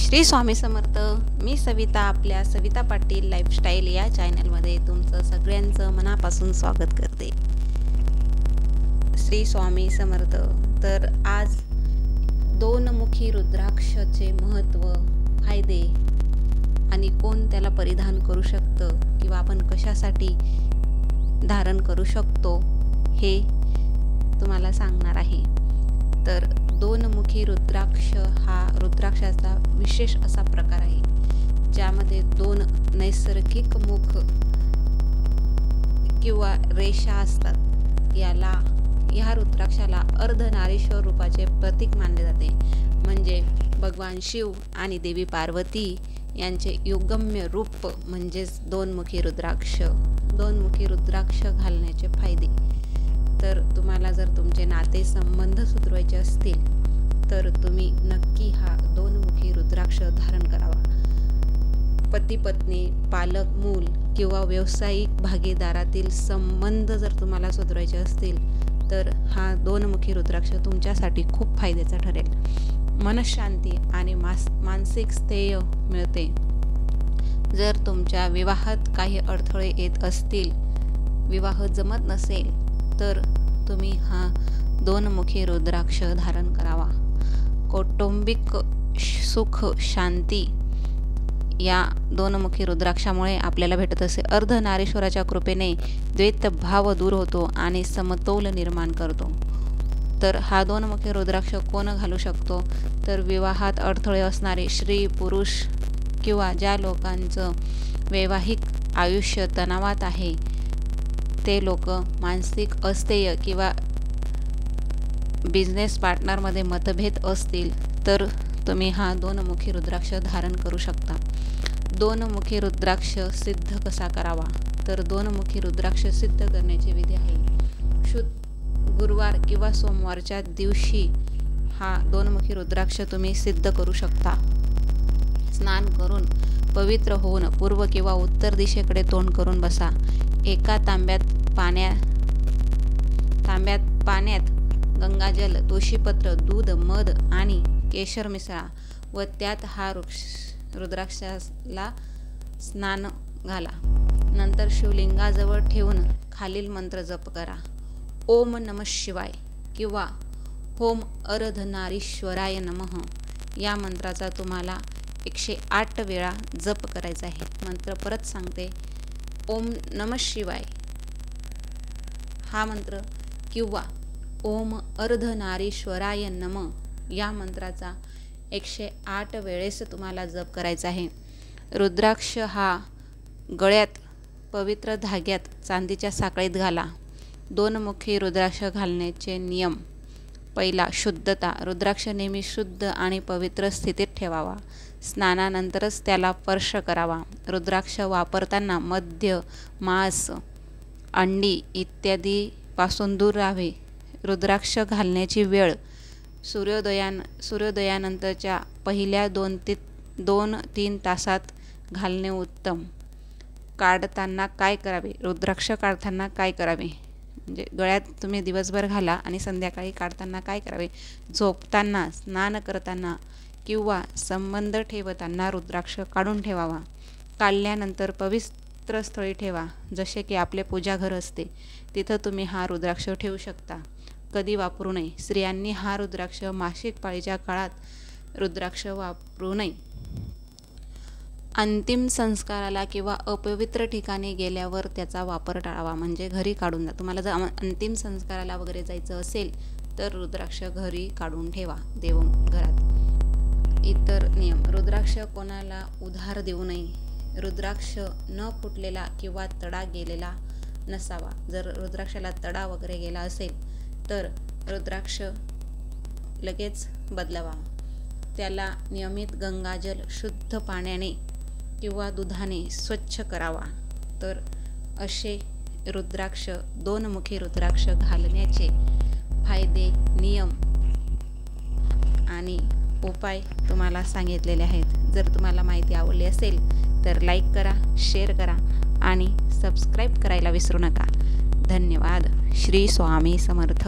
श्री स्वामी समर्थ. मी सविता, आपल्या सविता पाटील लाईफस्टाईल या चॅनलमध्ये तुमचं सगळ्यांचं मनापासून स्वागत करते. श्री स्वामी समर्थ. तर आज दोनमुखी रुद्राक्षाचे महत्त्व, फायदे आणि कोण त्याला परिधान करू शकतं किंवा आपण कशासाठी धारण करू शकतो हे तुम्हाला सांगणार आहे. तर दोनमुखी रुद्राक्ष हा रुद्राक्षाचा विशेष असा प्रकार आहे ज्यामध्ये दोन नैसर्गिक मुख किंवा रेषा असतात. ह्या रुद्राक्षाला अर्धनारीश्वर रूपाचे प्रतीक मानले जाते. म्हणजे भगवान शिव आणि देवी पार्वती यांचे योगम्य रूप म्हणजेच दोनमुखी रुद्राक्ष. दोनमुखी रुद्राक्ष घालण्याचे फायदे. तर तुम्हाला जर तुमचे नाते संबंध सुधारायचे असतील तर तुम्ही नक्की हा दोनमुखी रुद्राक्ष धारण करावा. पती पत्नी, पालक मूल किंवा व्यावसायिक भागीदारातील संबंध जर तुम्हाला सुधारायचे असतील तर हा दोनमुखी रुद्राक्ष तुमच्यासाठी खूप फायद्याचा ठरेल. मनशांती आणि मानसिक स्थैर्य मिळते. जर तुमच्या विवाहात काही अडथळे येत असतील, विवाह जमत नसेल तर तुम्ही हा दोनमुखी रुद्राक्ष धारण करावा. कौटुंबिक सुख शांती या दोनमुखी रुद्राक्षामुळे आपल्याला भेटत असे. अर्धनारीश्वराच्या कृपेने द्वैतभाव दूर होतो आणि समतोल निर्माण करतो. तर हा दोनमुखी रुद्राक्ष कोण घालू शकतो? तर विवाहात अडथळे असणारे स्त्री पुरुष किंवा ज्या लोकांचं वैवाहिक आयुष्य तणावात आहे, ते लोक मानसिक अस्थैर्य किंवा बिझनेस पार्टनरमध्ये मतभेद असतील तर तुम्ही हा दोनमुखी रुद्राक्ष धारण करू शकता. दोनमुखी रुद्राक्ष सिद्ध कसा करावा? तर दोनमुखी रुद्राक्ष सिद्ध करण्याची विधी आहे. शुद्ध गुरुवार किंवा सोमवारच्या दिवशी हा दोनमुखी रुद्राक्ष तुम्ही सिद्ध करू शकता. स्नान करून पवित्र होऊन पूर्व किंवा उत्तर दिशेकडे तोंड करून बसा. एका तांब्यात पाण्यात गंगाजल, तुळशीपत्र, दूध, मध आणि केशर मिसळा व त्यात हा रुद्राक्षाला स्नान घाला. नंतर शिवलिंगाजवळ ठेवून खालील मंत्र जप करा. ओम नमः शिवाय किंवा ओम अर्धनारीश्वराय नमः या मंत्राचा तुम्हाला 108 वेळा जप करायचा आहे. मंत्र परत सांगते. ओम नमः शिवाय हा मंत्र किंवा ओम अर्धनारीश्वराय नमः या मंत्राचा 108 वेळेस तुम्हाला जप करायचा आहे. रुद्राक्ष हा गळ्यात पवित्र धाग्यात चांदीच्या साखळीत घाला. दोनमुखी रुद्राक्ष घालण्याचे नियम. पहिला, शुद्धता. रुद्राक्ष नेहमी शुद्ध आणि पवित्र स्थितीत ठेवावा. स्नानानंतरच त्याला स्पर्श करावा. रुद्राक्ष वापरताना मद्य, मांस, अंडी इत्यादीपासून दूर राहावे. रुद्राक्ष घालण्याची वेळ सूर्योदयानंतरच्या पहिल्या 2-3 तासात घालणे उत्तम. काढताना काय करावे? रुद्राक्ष काढताना काय करावे म्हणजे गळ्यात तुम्ही दिवसभर घाला आणि संध्याकाळी काढताना काय करावे? झोपताना, स्नान करताना किंवा संबंध ठेवताना रुद्राक्ष काढून ठेवावा. काढल्यानंतर पवित्र स्थळी ठेवा. जसे की आपले पूजाघर असते तिथं तुम्ही हा रुद्राक्ष ठेवू शकता. कधी वापरू नये. स्त्रियांनी हा रुद्राक्ष मासिक पाळीच्या काळात रुद्राक्ष वापरू नये. अंतिम संस्काराला किंवा अपवित्र ठिकाणी गेल्यावर त्याचा वापर टाळावा. म्हणजे घरी काढून जा. तुम्हाला जर अंतिम संस्काराला वगैरे जायचं असेल तर रुद्राक्ष घरी काढून ठेवा देवघरात. इतर नियम. रुद्राक्ष कोणाला उधार देऊ नये. रुद्राक्ष न फुटलेला किंवा तडा गेलेला नसावा. जर रुद्राक्षाला तडा वगैरे गेला असेल तर रुद्राक्ष लगेच बदलावा. त्याला नियमित गंगाजल शुद्ध पाण्याने किंवा दुधाने स्वच्छ करावा. तर असे रुद्राक्ष, दोनमुखी रुद्राक्ष घालण्याचे फायदे, नियम आणि उपाय तुम्हाला सांगितलेले आहेत. जर तुम्हाला माहिती आवडली असेल तर लाईक करा, शेअर करा आणि सबस्क्राईब करायला विसरू नका. धन्यवाद. श्री स्वामी समर्थ.